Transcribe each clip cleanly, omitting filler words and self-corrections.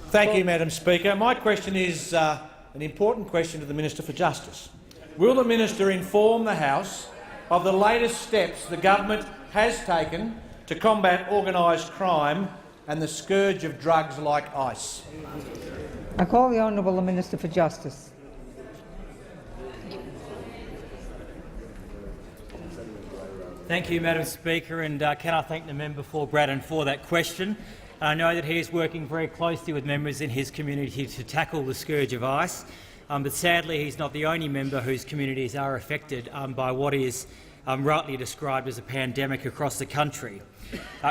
Thank you, Madam Speaker. My question is an important question to the Minister for Justice. Will the minister inform the House of the latest steps the government has taken to combat organised crime and the scourge of drugs like ice? I call the Honourable Minister for Justice. Thank you, Madam Speaker, and can I thank the member for Braddon for that question. I know that he is working very closely with members in his community to tackle the scourge of ice, but sadly he's not the only member whose communities are affected by what is rightly described as a pandemic across the country.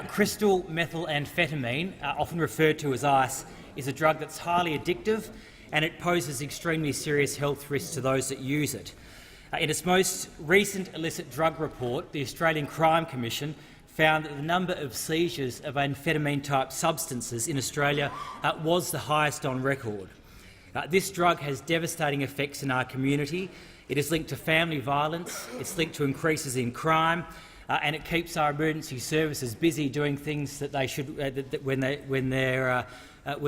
Crystal methamphetamine, often referred to as ice, is a drug that's highly addictive and it poses extremely serious health risks to those that use it. In its most recent illicit drug report, the Australian Crime Commission found that the number of seizures of amphetamine-type substances in Australia was the highest on record. This drug has devastating effects in our community. It is linked to family violence, it's linked to increases in crime, and it keeps our emergency services busy doing things that they should when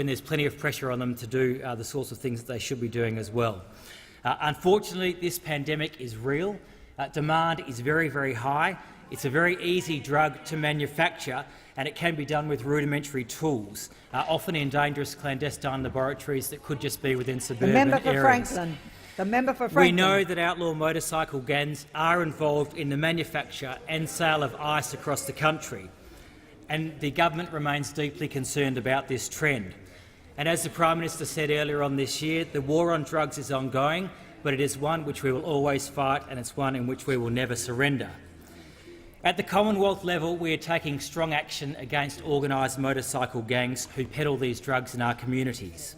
there's plenty of pressure on them to do the sorts of things that they should be doing as well. Unfortunately, this pandemic is real. Demand is very, very high. It's a very easy drug to manufacture, and it can be done with rudimentary tools, often in dangerous clandestine laboratories that could just be within suburban areas. The member for Franklin. We know that outlaw motorcycle gangs are involved in the manufacture and sale of ice across the country, and the government remains deeply concerned about this trend. And as the Prime Minister said earlier on this year, the war on drugs is ongoing, but it is one which we will always fight, and it's one in which we will never surrender. At the Commonwealth level, we are taking strong action against organised motorcycle gangs who peddle these drugs in our communities.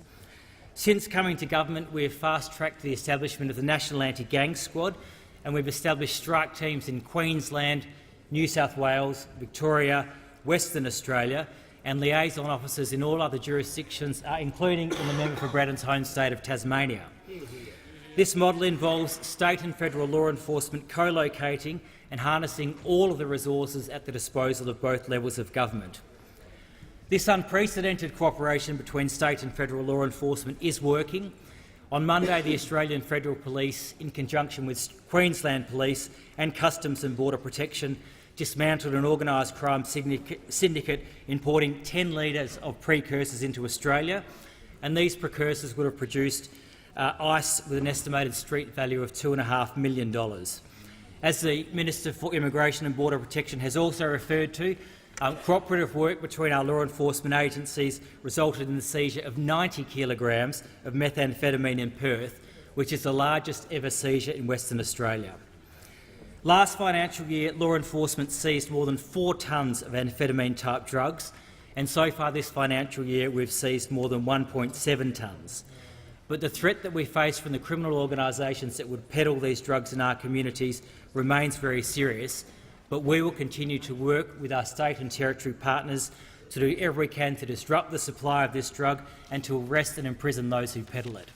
Since coming to government, we have fast-tracked the establishment of the National Anti-Gang Squad, and we've established strike teams in Queensland, New South Wales, Victoria, Western Australia, and liaison officers in all other jurisdictions, including in the member for Braddon's home state of Tasmania. This model involves state and federal law enforcement co-locating and harnessing all of the resources at the disposal of both levels of government. This unprecedented cooperation between state and federal law enforcement is working. On Monday, the Australian Federal Police, in conjunction with Queensland Police and Customs and Border Protection, dismantled an organised crime syndicate importing 10 litres of precursors into Australia, and these precursors would have produced ice with an estimated street value of $2.5 million. As the Minister for Immigration and Border Protection has also referred to, cooperative work between our law enforcement agencies resulted in the seizure of 90 kilograms of methamphetamine in Perth, which is the largest ever seizure in Western Australia. Last financial year, law enforcement seized more than 4 tonnes of amphetamine-type drugs, and so far this financial year we've seized more than 1.7 tonnes. But the threat that we face from the criminal organisations that would peddle these drugs in our communities remains very serious, but we will continue to work with our state and territory partners to do everything we can to disrupt the supply of this drug and to arrest and imprison those who peddle it.